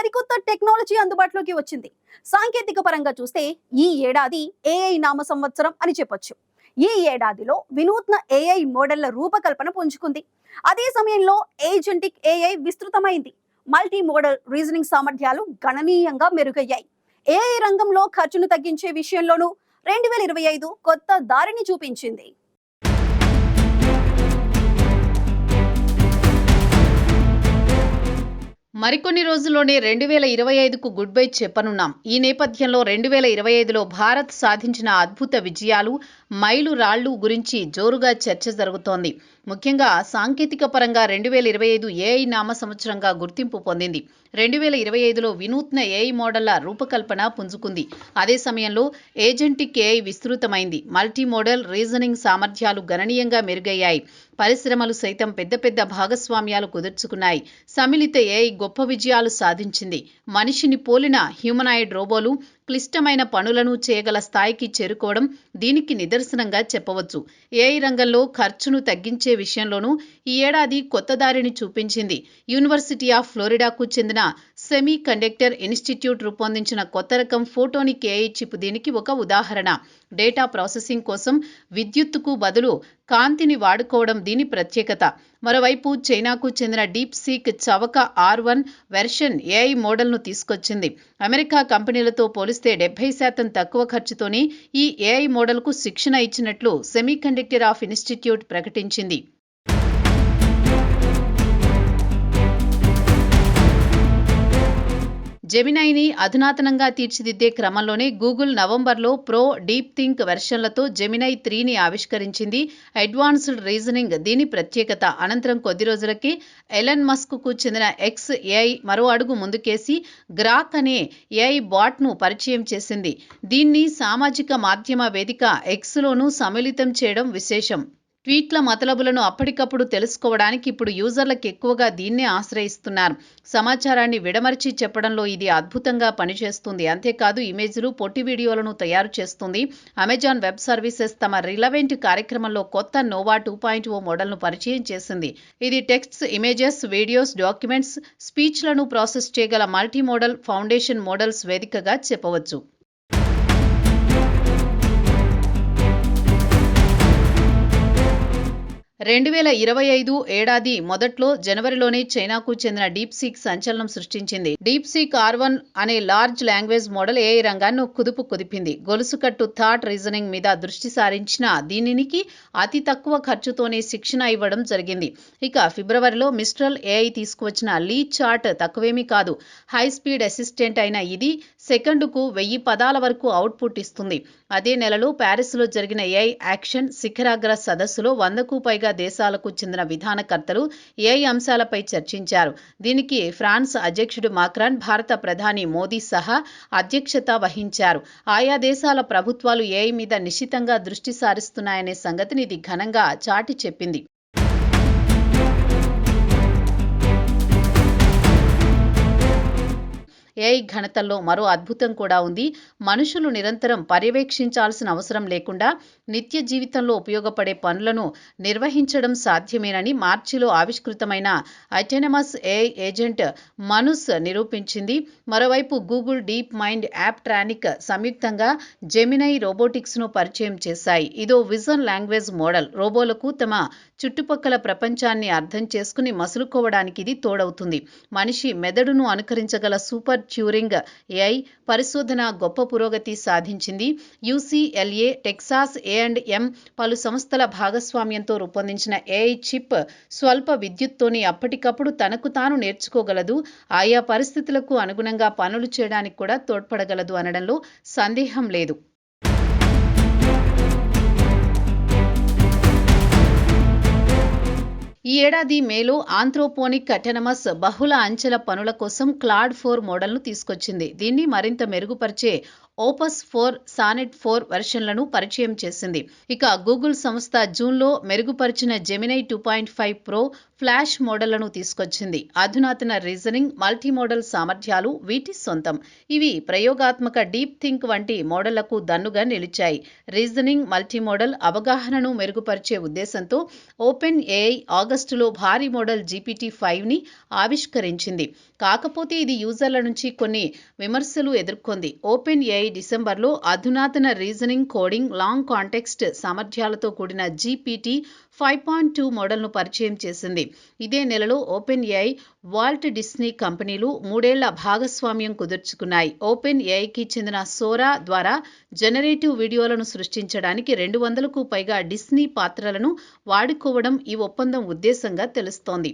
సరికొత్త టెక్నాలజీ అందుబాటులోకి వచ్చింది. సాంకేతిక పరంగా చూస్తే ఈ ఏడాది ఏఐ నామ సంవత్సరం అని చెప్పొచ్చు. ఈ ఏడాదిలో వినూత్న ఏఐ మోడళ్ల రూపకల్పన పుంజుకుంది. అదే సమయంలో ఏజెంటిక్ ఏఐ విస్తృతమైంది. మల్టీ మోడల్ రీజనింగ్ సామర్థ్యాలు గణనీయంగా మెరుగయ్యాయి. ఏఐ రంగంలో ఖర్చును తగ్గించే విషయంలోనూ 2025 కొత్త దారిని చూపించింది. మరికొన్ని రోజుల్లోనే 2025కు గుడ్ బై చెప్పనున్నాం. ఈ నేపథ్యంలో 2025లో భారత్ సాధించిన అద్భుత విజయాలు, మైలురాళ్లు గురించి జోరుగా చర్చ జరుగుతోంది. ముఖ్యంగా సాంకేతిక పరంగా 2025 ఏఐ నామ సంవత్సరంగా గుర్తింపు పొందింది. 2025లో వినూత్న ఏఐ మోడళ్ల రూపకల్పన పుంజుకుంది. అదే సమయంలో ఏజెంటిక్ ఏఐ విస్తృతమైంది. మల్టీ మోడల్ రీజనింగ్ సామర్థ్యాలు గణనీయంగా మెరుగయ్యాయి. పరిశ్రమలు సైతం పెద్ద భాగస్వామ్యాలు కుదుర్చుకున్నాయి. సమ్మిళిత ఏఐ గొప్ప విజయాలు సాధించింది. మనిషిని పోలిన హ్యూమనాయిడ్ రోబోలు క్లిష్టమైన పనులను చేయగల స్థాయికి చేరుకోవడం దీనికి నిదర్శనంగా చెప్పవచ్చు. ఏఐ రంగంలో ఖర్చును తగ్గించే విషయంలోనూ ఈ ఏడాది కొత్త దారిని చూపించింది. యూనివర్సిటీ ఆఫ్ ఫ్లోరిడాకు చెందిన సెమీ కండక్టర్ ఇన్స్టిట్యూట్ రూపొందించిన కొత్త రకం ఫోటోనిక్ ఏఐ చిప్ దీనికి ఒక ఉదాహరణ. డేటా ప్రాసెసింగ్ కోసం విద్యుత్తుకు బదులు కాంతిని వాడుకోవడం దీని ప్రత్యేకత. మరోవైపు చైనాకు చెందిన డీప్ సీక్ చవక R1 వెర్షన్ ఏఐ మోడల్ను తీసుకొచ్చింది. అమెరికా కంపెనీలతో పోలిస్తే 70% తక్కువ ఖర్చుతోనే ఈ ఏఐ మోడల్కు శిక్షణ ఇచ్చినట్లు సెమీ కండక్టర్ ఆఫ్ ఇన్స్టిట్యూట్ ప్రకటించింది. జెమినైని అధునాతనంగా తీర్చిదిద్దే క్రమంలోనే గూగుల్ నవంబర్లో ప్రో డీప్ థింక్ వెర్షన్లతో జెమినై 3ని ఆవిష్కరించింది. అడ్వాన్స్డ్ రీజనింగ్ దీని ప్రత్యేకత. అనంతరం కొద్ది రోజులకే ఎలన్ మస్క్కు చెందిన ఎక్స్ ఏఐ మరో అడుగు ముందుకేసి గ్రాక్ అనే ఏఐ బాట్ను పరిచయం చేసింది. దీన్ని సామాజిక మాధ్యమ వేదిక ఎక్స్లోనూ సమ్మిళితం చేయడం విశేషం. ట్వీట్ల మతలబులను అప్పటికప్పుడు తెలుసుకోవడానికి ఇప్పుడు యూజర్లకు ఎక్కువగా దీన్నే ఆశ్రయిస్తున్నారు. సమాచారాన్ని విడమర్చి చెప్పడంలో ఇది అద్భుతంగా పనిచేస్తుంది. అంతేకాదు ఇమేజ్లు, పొట్టి వీడియోలను తయారు చేస్తుంది. అమెజాన్ వెబ్ సర్వీసెస్ తమ రిలవెంట్ కార్యక్రమంలో కొత్త నోవా 2.0 మోడల్ను పరిచయం చేసింది. ఇది టెక్స్ట్స్, ఇమేజెస్, వీడియోస్, డాక్యుమెంట్స్, స్పీచ్లను ప్రాసెస్ చేయగల మల్టీ మోడల్ ఫౌండేషన్ మోడల్స్ వేదికగా చెప్పవచ్చు. 2025 ఏడాది మొదట్లో జనవరిలోనే చైనాకు చెందిన డీప్ సీక్ సంచలనం సృష్టించింది. డీప్ సీక్ R1 అనే లార్జ్ లాంగ్వేజ్ మోడల్ ఏఐ రంగాన్ని కుదుపు కుదిపింది. గొలుసుకట్టు థాట్ రీజనింగ్ మీద దృష్టి సారించిన దీనికి అతి తక్కువ ఖర్చుతోనే శిక్షణ ఇవ్వడం జరిగింది. ఇక ఫిబ్రవరిలో మిస్ట్రల్ ఏఐ తీసుకువచ్చిన లీ చార్ట్ తక్కువేమీ కాదు. హై స్పీడ్ అసిస్టెంట్ అయిన ఇది సెకండుకు 1000 పదాల వరకు అవుట్పుట్ ఇస్తుంది. అదే నెలలో ప్యారిస్లో జరిగిన ఏఐ యాక్షన్ శిఖరాగ్ర సదస్సులో 100కు పైగా దేశాలకు చెందిన విధానకర్తలు ఏఐ అంశాలపై చర్చించారు. దీనికి ఫ్రాన్స్ అధ్యక్షుడు మాక్రాన్, భారత ప్రధాని మోదీ సహా అధ్యక్షత వహించారు. ఆయా దేశాల ప్రభుత్వాలు ఏఐ మీద నిశితంగా దృష్టి సారిస్తున్నాయనే సంగతిని ఇది ఘనంగా చాటి చెప్పింది. ఏఐ ఘనతల్లో మరో అద్భుతం కూడా ఉంది. మనుషులు నిరంతరం పర్యవేక్షించాల్సిన అవసరం లేకుండా నిత్య జీవితంలో ఉపయోగపడే పనులను నిర్వహించడం సాధ్యమేనని మార్చిలో ఆవిష్కృతమైన అటానమస్ ఏఐ ఏజెంట్ మనుస్ నిరూపించింది. మరోవైపు గూగుల్ డీప్ మైండ్, యాప్ ట్రానిక్ సంయుక్తంగా జెమినై రోబోటిక్స్ను పరిచయం చేశాయి. ఇదో విజన్ లాంగ్వేజ్ మోడల్. రోబోలకు తమ చుట్టుపక్కల ప్రపంచాన్ని అర్థం చేసుకుని మసులుకోవడానికి ఇది తోడవుతుంది. మనిషి మెదడును అనుకరించగల సూపర్ ట్యూరింగ్ ఏఐ పరిశోధన గొప్ప పురోగతి సాధించింది. UCLA, టెక్సాస్ A&M పలు సంస్థల భాగస్వామ్యంతో రూపొందించిన ఏఐ చిప్ స్వల్ప విద్యుత్తోని అప్పటికప్పుడు తనకు తాను నేర్చుకోగలదు. ఆయా పరిస్థితులకు అనుగుణంగా పనులు చేయడానికి కూడా తోడ్పడగలదు అనడంలో సందేహం లేదు. ఈ ఏడాది మేలో ఆంథ్రోపోనిక్ అటానమస్ బహుళ అంచెల పనుల కోసం క్లాడ్ 4 మోడల్ను తీసుకొచ్చింది. దీన్ని మరింత మెరుగుపరిచే ఓపస్ 4, సానెట్ 4 వెర్షన్లను పరిచయం చేసింది. ఇక గూగుల్ సంస్థ జూన్లో మెరుగుపరిచిన జెమినై 2.5 ప్రో ఫ్లాష్ మోడళ్లను తీసుకొచ్చింది. అధునాతన రీజనింగ్, మల్టీ మోడల్ సామర్థ్యాలు వీటి సొంతం. ఇవి ప్రయోగాత్మక డీప్ థింక్ వంటి మోడళ్లకు దన్నుగా నిలిచాయి. రీజనింగ్, మల్టీ మోడల్ అవగాహనను మెరుగుపరిచే ఉద్దేశంతో ఓపెన్ ఏఐ ఆగస్టులో భారీ మోడల్ GPT-5ని ఆవిష్కరించింది. కాకపోతే ఇది యూజర్ల నుంచి కొన్ని విమర్శలు ఎదుర్కొంది. ఓపెన్ ఏఐ డిసెంబర్లో అధునాతన రీజనింగ్, కోడింగ్, లాంగ్ కాంటెక్స్ట్ సామర్థ్యాలతో కూడిన GPT 5.2 మోడల్ను పరిచయం చేసింది. ఇదే నెలలో ఓపెన్ ఏఐ, వాల్ట్ డిస్నీ కంపెనీలు 3 ఏళ్ల భాగస్వామ్యం కుదుర్చుకున్నాయి. ఓపెన్ ఏఐకి చెందిన సోరా ద్వారా జనరేటివ్ వీడియోలను సృష్టించడానికి 200కు పైగా డిస్నీ పాత్రలను వాడుకోవడం ఈ ఒప్పందం ఉద్దేశంగా తెలుస్తోంది.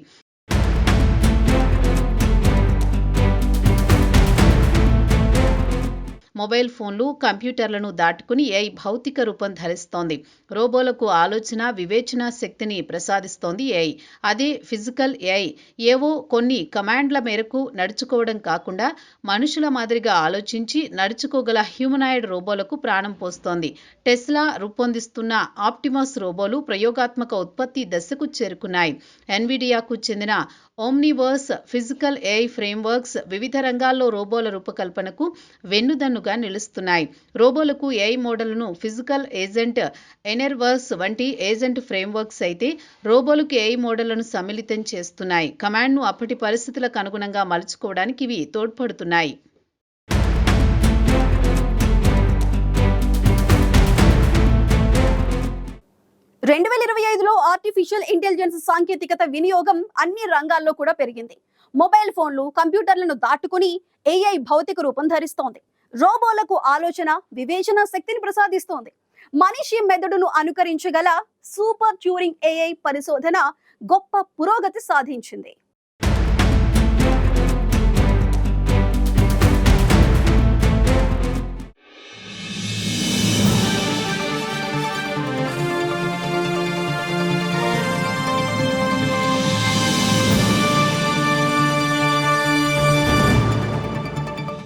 మొబైల్ ఫోన్లు, కంప్యూటర్లను దాటుకుని ఏఐ భౌతిక రూపం ధరిస్తోంది. రోబోలకు ఆలోచన, వివేచన శక్తిని ప్రసాదిస్తోంది ఏఐ. అదే ఫిజికల్ ఏఐ. ఏవో కొన్ని కమాండ్ల మేరకు నడుచుకోవడం కాకుండా మనుషుల మాదిరిగా ఆలోచించి నడుచుకోగల హ్యూమనాయిడ్ రోబోలకు ప్రాణం పోస్తోంది. టెస్లా రూపొందిస్తున్న ఆప్టిమస్ రోబోలు ప్రయోగాత్మక ఉత్పత్తి దశకు చేరుకున్నాయి. ఎన్విడియాకు చెందిన ఓమ్నివర్స్ ఫిజికల్ ఏఐ ఫ్రేమ్వర్క్స్ వివిధ రంగాల్లో రోబోల రూపకల్పనకు వెన్నుదన్నుగా నిలుస్తున్నాయి. రోబోలకు ఏఐ మోడళ్లను ఫిజికల్ ఏజెంట్ ఎనర్వర్స్ వంటి ఏజెంట్ ఫ్రేమ్వర్క్స్ అయితే రోబోలకు ఏఐ మోడళ్లను సమ్మిళితం చేస్తున్నాయి. కమాండ్ను అప్పటి పరిస్థితులకు అనుగుణంగా మలుచుకోవడానికి ఇవి తోడ్పడుతున్నాయి. రెండు 2025లో ఆర్టిఫిషియల్ ఇంటెలిజెన్స్ సాంకేతికత వినియోగం అన్ని రంగాల్లో కూడా పెరిగింది. మొబైల్ ఫోన్లు, కంప్యూటర్లను దాటుకుని ఏఐ భౌతిక రూపం ధరిస్తోంది. రోబోలకు ఆలోచన, వివేచన శక్తిని ప్రసాదిస్తోంది. మనిషి మెదడును అనుకరించగల సూపర్ ట్యూరింగ్ ఏఐ పరిశోధన గొప్ప పురోగతి సాధించింది.